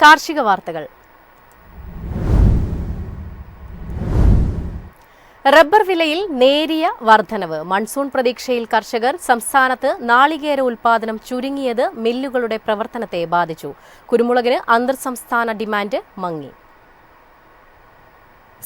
കാർഷിക വാർത്തകൾ. റബ്ബർ വിലയിൽ നേരിയ വർധനവ്. മൺസൂൺ പ്രതീക്ഷയിൽ കർഷകർ. സംസ്ഥാനത്ത് നാളികേര ഉൽപാദനം ചുരുങ്ങിയത് മില്ലുകളുടെ പ്രവർത്തനത്തെ ബാധിച്ചു. കുരുമുളകിന് അന്തർ സംസ്ഥാന ഡിമാൻഡ് മങ്ങി.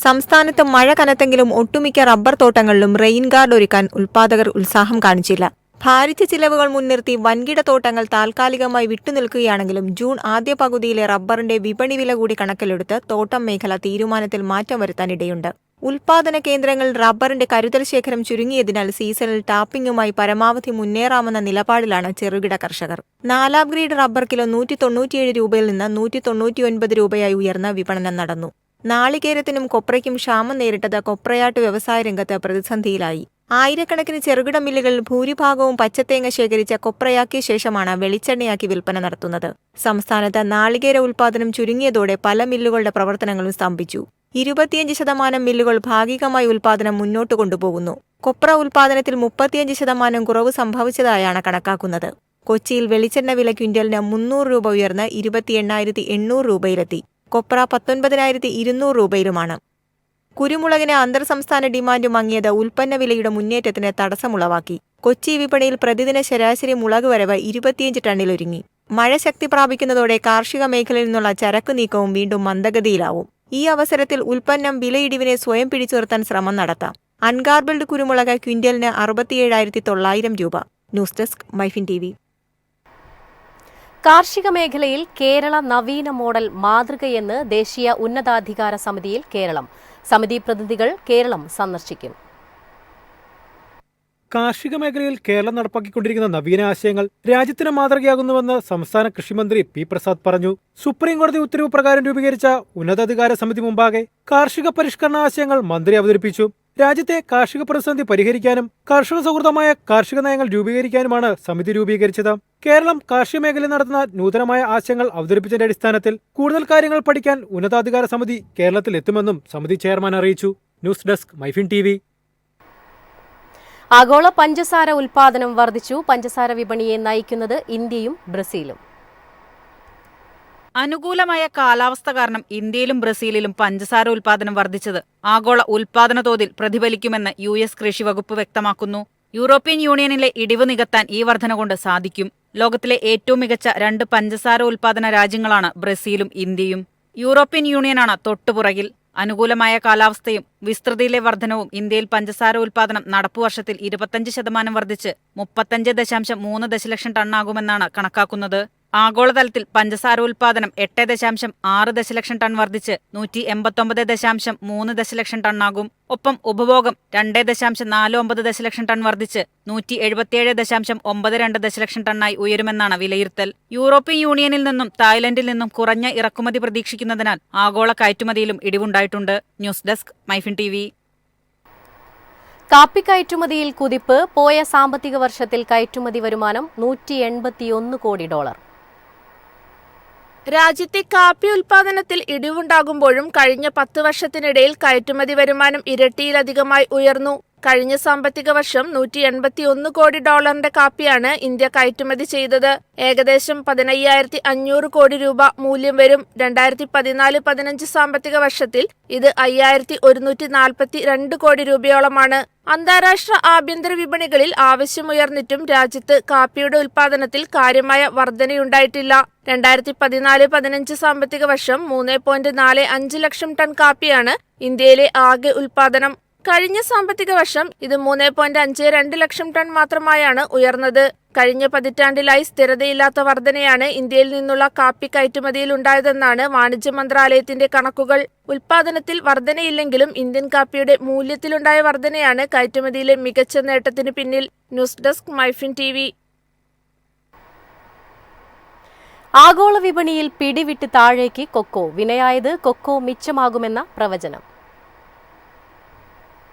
സംസ്ഥാനത്ത് മഴ കനത്തെങ്കിലും ഒട്ടുമിക്ക റബ്ബർ തോട്ടങ്ങളിലും റെയിൻ ഗാർഡ് ഒരുക്കാൻ ഉൽപാദകർ ഉത്സാഹം കാണിച്ചില്ല. ഭാരിച്ച ചിലവുകൾ മുൻനിർത്തി വൻകിട തോട്ടങ്ങൾ താൽക്കാലികമായി വിട്ടുനിൽക്കുകയാണെങ്കിലും ജൂൺ ആദ്യ പകുതിയിലെ റബ്ബറിന്റെ വിപണി വില കൂടി കണക്കിലെടുത്ത് തോട്ടം മേഖല തീരുമാനത്തിൽ മാറ്റം വരുത്താനിടയുണ്ട്. ഉൽപാദന കേന്ദ്രങ്ങൾ റബ്ബറിന്റെ കരുതൽ ശേഖരം ചുരുങ്ങിയതിനാൽ സീസണിൽ ടാപ്പിംഗുമായി പരമാവധി മുന്നേറാമെന്ന നിലപാടിലാണ് ചെറുകിട കർഷകർ. 4ാം ഗ്രേഡ് റബ്ബർ കിലോ 197 രൂപയിൽ നിന്ന് 199 രൂപയായി ഉയർന്ന വിപണനം നടന്നു. നാളികേരത്തിനും കൊപ്രയ്ക്കും ക്ഷാമം നേരിട്ടത് കൊപ്രയാട്ട് വ്യവസായ രംഗത്ത് പ്രതിസന്ധിയിലായി. ആയിരക്കണക്കിന് ചെറുകിട മില്ലുകളിൽ ഭൂരിഭാഗവും പച്ചത്തേങ്ങ ശേഖരിച്ച കൊപ്രയാക്കിയ ശേഷമാണ് വെളിച്ചെണ്ണയാക്കി വിൽപ്പന നടത്തുന്നത്. സംസ്ഥാനത്ത് നാളികേര ഉൽപാദനം ചുരുങ്ങിയതോടെ പല മില്ലുകളുടെ പ്രവർത്തനങ്ങളും സ്തംഭിച്ചു. 25% മില്ലുകൾ ഭാഗികമായി ഉൽപാദനം മുന്നോട്ട് കൊണ്ടുപോകുന്നു. കൊപ്ര ഉൽപാദനത്തിൽ 35% കുറവ് സംഭവിച്ചതായാണ് കണക്കാക്കുന്നത്. കൊച്ചിയിൽ വെളിച്ചെണ്ണ വില ക്വിന്റലിന് 300 രൂപ ഉയർന്ന് 28,800 രൂപയിലെത്തി. കൊപ്ര 19,200 രൂപയിലുമാണ്. കുരുമുളകിന് അന്തർ സംസ്ഥാന ഡിമാൻഡ് മങ്ങിയത് ഉൽപ്പന്ന വിലയുടെ മുന്നേറ്റത്തിന് തടസ്സമുളവാക്കി. കൊച്ചി വിപണിയിൽ പ്രതിദിന ശരാശരി മുളക് വരവ് 25 ടണ്ണിലൊരുങ്ങി. മഴ ശക്തി പ്രാപിക്കുന്നതോടെ കാർഷിക മേഖലയിൽ നിന്നുള്ള ചരക്കു നീക്കവും വീണ്ടും മന്ദഗതിയിലാവും. ഈ അവസരത്തിൽ ഉൽപ്പന്നം വിലയിടിവിനെ സ്വയം പിടിച്ചു നിർത്താൻ ശ്രമം നടത്താം. അൺഗാർബിൾഡ് കുരുമുളക് ക്വിന്റലിന് 67,900 രൂപ. News desk Myfin TV. കാർഷിക മേഖലയിൽ കേരള നവീന മോഡൽ മാതൃകയെന്ന് ദേശീയ ഉന്നതാധികാര സമിതിയിൽ കേരളം. സമിതി പ്രതിനിധികൾ കേരളം സന്ദർശിക്കും. കാർഷിക മേഖലയിൽ കേരളം നടപ്പാക്കിക്കൊണ്ടിരിക്കുന്ന നവീന ആശയങ്ങൾ രാജ്യത്തിന് മാതൃകയാകുന്നുവെന്ന് സംസ്ഥാന കൃഷിമന്ത്രി പി പ്രസാദ് പറഞ്ഞു. സുപ്രീം കോടതി ഉത്തരവ് പ്രകാരം രൂപീകരിച്ച ഉന്നതാധികാര സമിതി മുമ്പാകെ കാർഷിക പരിഷ്കരണ ആശയങ്ങൾ മന്ത്രി അവതരിപ്പിച്ചു. രാജ്യത്തെ കാർഷിക പ്രതിസന്ധി പരിഹരിക്കാനും കർഷക സൗഹൃദമായ കാർഷിക നയങ്ങൾ രൂപീകരിക്കാനുമാണ് സമിതി രൂപീകരിച്ചത്. കേരളം കാർഷിക മേഖലയിൽ നടത്തുന്ന നൂതനമായ ആശയങ്ങൾ അവതരിപ്പിച്ചതിന്റെ അടിസ്ഥാനത്തിൽ കൂടുതൽ കാര്യങ്ങൾ പഠിക്കാൻ ഉന്നതാധികാര സമിതി കേരളത്തിൽ എത്തുമെന്നും സമിതി ചെയർമാൻ അറിയിച്ചു. News desk Myfin TV. ആഗോള പഞ്ചസാര ഉൽപാദനം വർദ്ധിച്ചു. പഞ്ചസാര വിപണിയെ നയിക്കുന്നത് ഇന്ത്യയും ബ്രസീലും. അനുകൂലമായ കാലാവസ്ഥ കാരണം ഇന്ത്യയിലും ബ്രസീലിലും പഞ്ചസാര ഉൽപാദനം വർദ്ധിച്ചത് ആഗോള ഉൽപാദന തോതിൽ പ്രതിഫലിക്കുമെന്ന് US കൃഷി വകുപ്പ് വ്യക്തമാക്കുന്നു. യൂറോപ്യൻ യൂണിയനിലെ ഇടിവ് നികത്താൻ ഈ വർധന കൊണ്ട് സാധിക്കും. ലോകത്തിലെ ഏറ്റവും മികച്ച 2 പഞ്ചസാര ഉൽപാദന രാജ്യങ്ങളാണ് ബ്രസീലും ഇന്ത്യയും. യൂറോപ്യൻ യൂണിയനാണ് തൊട്ടുപുറകിൽ. അനുകൂലമായ കാലാവസ്ഥയും വിസ്തൃതിയിലെ വർധനവും ഇന്ത്യയിൽ പഞ്ചസാര ഉൽപാദനം നടപ്പുവർഷത്തിൽ 25% വർദ്ധിച്ച് 35.3 ദശലക്ഷം ടണ്ണാകുമെന്നാണ് കണക്കാക്കുന്നത്. ആഗോളതലത്തിൽ പഞ്ചസാര ഉൽപാദനം 8.6 ദശലക്ഷം ടൺ വർദ്ധിച്ച് 189.3 ദശലക്ഷം ടണ്ണാകും. ഒപ്പം ഉപഭോഗം 2.49 ദശലക്ഷം ടൺ വർദ്ധിച്ച് 177.92 ദശലക്ഷം ടണ്ണായി ഉയരുമെന്നാണ് വിലയിരുത്തൽ. യൂറോപ്യൻ യൂണിയനിൽ നിന്നും തായ്ലൻഡിൽ നിന്നും കുറഞ്ഞ ഇറക്കുമതി പ്രതീക്ഷിക്കുന്നതിനാൽ ആഗോള കയറ്റുമതിയിലും ഇടിവുണ്ടായിട്ടുണ്ട്. News desk Myfin TV. കാപ്പി കയറ്റുമതിയിൽ കുതിപ്പ്. പോയ സാമ്പത്തിക വർഷത്തിൽ കയറ്റുമതി വരുമാനം $181 കോടി. രാജ്യത്തെ കാപ്പി ഉൽപാദനത്തിൽ ഇടിവുണ്ടാകുമ്പോഴും കഴിഞ്ഞ 10 വർഷത്തിനിടയിൽ കയറ്റുമതി വരുമാനം ഇരട്ടിയിലധികമായി ഉയർന്നു. കഴിഞ്ഞ സാമ്പത്തിക വർഷം $181 കോടി കാപ്പിയാണ് ഇന്ത്യ കയറ്റുമതി ചെയ്തത്. ഏകദേശം 15,500 കോടി രൂപ മൂല്യം വരും. 2014-15 സാമ്പത്തിക വർഷത്തിൽ ഇത് 5,142 കോടി രൂപയോളമാണ്. അന്താരാഷ്ട്ര ആഭ്യന്തര വിപണികളിൽ ആവശ്യമുയർന്നിട്ടും രാജ്യത്ത് കാപ്പിയുടെ ഉൽപാദനത്തിൽ കാര്യമായ വർധനയുണ്ടായിട്ടില്ല. 2014-15 സാമ്പത്തിക വർഷം 3.45 ലക്ഷം ടൺ കാപ്പിയാണ് ഇന്ത്യയിലെ ആകെ ഉൽപാദനം. കഴിഞ്ഞ സാമ്പത്തിക വർഷം ഇത് 3.52 ലക്ഷം ടൺ മാത്രമായാണ് ഉയർന്നത്. കഴിഞ്ഞ പതിറ്റാണ്ടിലായി സ്ഥിരതയില്ലാത്ത വർധനയാണ് ഇന്ത്യയിൽ നിന്നുള്ള കാപ്പി കയറ്റുമതിയിൽ ഉണ്ടായതെന്നാണ് വാണിജ്യ മന്ത്രാലയത്തിന്റെ കണക്കുകൾ. ഉൽപാദനത്തിൽ വർധനയില്ലെങ്കിലും ഇന്ത്യൻ കാപ്പിയുടെ മൂല്യത്തിലുണ്ടായ വർധനയാണ് കയറ്റുമതിയിലെ മികച്ച നേട്ടത്തിന് പിന്നിൽ. News desk Myfin TV. ആഗോള വിപണിയിൽ പിടിവിട്ട് താഴേക്ക് കൊക്കോ. വിനയായത് കൊക്കോ മിച്ചമാകുമെന്ന പ്രവചനം.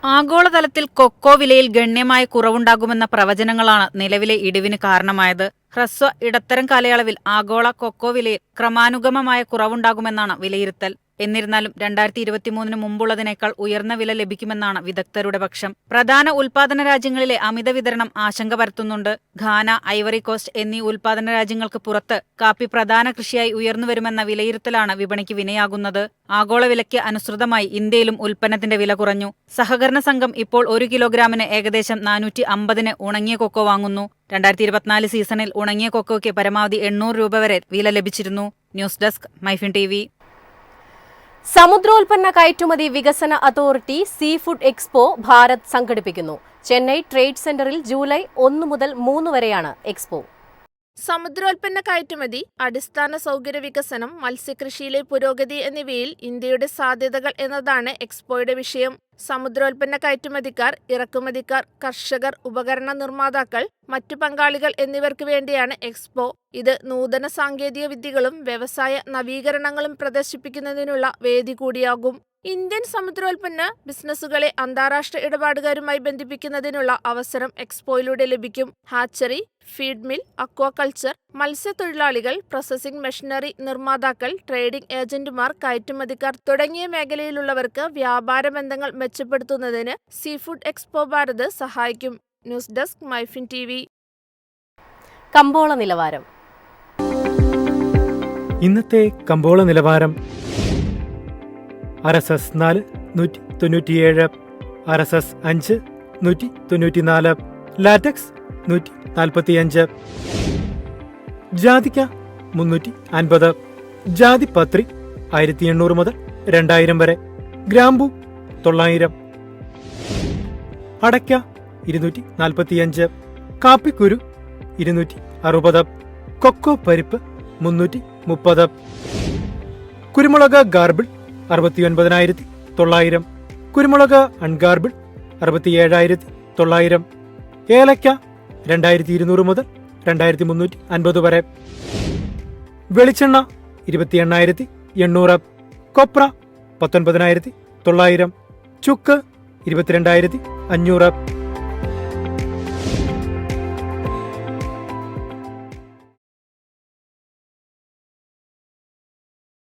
ആഗോളതലത്തിൽ കൊക്കോ വിലയിൽ ഗണ്യമായ കുറവുണ്ടാകുമെന്ന പ്രവചനങ്ങളാണ് നിലവിലെ ഇടിവിന് കാരണമായത്. ഹ്രസ്വ ഇടത്തരം കാലയളവിൽ ആഗോള കൊക്കോ വിലയിൽ ക്രമാനുഗമമായ കുറവുണ്ടാകുമെന്നാണ് വിലയിരുത്തൽ. എന്നിരുന്നാലും 2023 മുമ്പുള്ളതിനേക്കാൾ ഉയർന്ന വില ലഭിക്കുമെന്നാണ് വിദഗ്ധരുടെ പക്ഷം. പ്രധാന ഉൽപാദന രാജ്യങ്ങളിലെ അമിത വിതരണം ആശങ്ക പരത്തുന്നുണ്ട്. ഘാന, ഐവറി കോസ്റ്റ് എന്നീ ഉൽപാദന രാജ്യങ്ങൾക്ക് പുറത്ത് കാപ്പി പ്രധാന കൃഷിയായി ഉയർന്നുവരുമെന്ന വിലയിരുത്തലാണ് വിപണിക്ക് വിനയാകുന്നത്. ആഗോള വിലയ്ക്ക് അനുസൃതമായി ഇന്ത്യയിലും ഉൽപ്പന്നത്തിന്റെ വില കുറഞ്ഞു. സഹകരണ സംഘം ഇപ്പോൾ 1 കിലോഗ്രാമിന് ഏകദേശം 450 ഉണങ്ങിയ കൊക്കോ വാങ്ങുന്നു. 2024 സീസണിൽ ഉണങ്ങിയ കൊക്കോയ്ക്ക് പരമാവധി 800 രൂപ വരെ വില ലഭിച്ചിരുന്നു. News desk Myfin TV. സമുദ്രോൽപ്പന്ന കയറ്റുമതി വികസന authority sea food expo Bharat സംഘടിപ്പിക്കുന്നു. ചെന്നൈ ട്രേഡ് സെന്ററിൽ ജൂലൈ 1 മുതൽ 3 വരെയാണ് എക്സ്പോ. സമുദ്രോൽപ്പന്ന കയറ്റുമതി, അടിസ്ഥാന സൗകര്യ വികസനം, മത്സ്യകൃഷിയിലെ പുരോഗതി എന്നിവയിൽ ഇന്ത്യയുടെ സാധ്യതകൾ എന്നതാണ് എക്സ്പോയുടെ വിഷയം. സമുദ്രോൽപ്പന്ന കയറ്റുമതിക്കാർ, ഇറക്കുമതിക്കാർ, കർഷകർ, ഉപകരണ നിർമ്മാതാക്കൾ, മറ്റു പങ്കാളികൾ എന്നിവർക്ക് വേണ്ടിയാണ് എക്സ്പോ. ഇത് നൂതന സാങ്കേതിക വിദ്യകളും വ്യവസായ നവീകരണങ്ങളും പ്രദർശിപ്പിക്കുന്നതിനുള്ള വേദി കൂടിയാകും. ഇന്ത്യൻ സമുദ്രോൽപ്പന്ന ബിസിനസ്സുകളെ അന്താരാഷ്ട്ര ഇടപാടുകാരുമായി ബന്ധിപ്പിക്കുന്നതിനുള്ള അവസരം എക്സ്പോയിലൂടെ ലഭിക്കും. ഹാച്ചറി, ഫീഡ് മിൽ, അക്വാകൾച്ചർ, മത്സ്യത്തൊഴിലാളികൾ, പ്രോസസിംഗ് മെഷീനറി നിർമ്മാതാക്കൾ, ട്രേഡിംഗ് ഏജന്റുമാർ, കയറ്റുമതിക്കാർ തുടങ്ങിയ മേഖലയിലുള്ളവർക്ക് വ്യാപാര ബന്ധങ്ങൾ മെച്ചപ്പെടുത്തുന്നതിന് സീ ഫുഡ് എക്സ്പോ ഭാരത് സഹായിക്കും. News desk Myfin TV. കമ്പോള നിലവാരം. ഇന്നത്തെ കമ്പോള നിലവാരം: RSS 4 197, RSS 5 194, ലാറ്റക്സ് 145, ജാതിക്ക 350, ജാതിപത്രി 1800 മുതൽ 2000 വരെ, ഗ്രാമ്പു 900, അടയ്ക്ക 245, കാപ്പിക്കുരു 260, കൊക്കോ പരിപ്പ് 330, കുരുമുളക് ഗാർബിൾ 69,900, കുരുമുളക് അൺഗാർബിൾ 67,900, ഏലക്ക 2200 മുതൽ 2350 വരെ, വെളിച്ചെണ്ണ 28,800, കൊപ്ര 19,900, ചുക്ക് 22,500.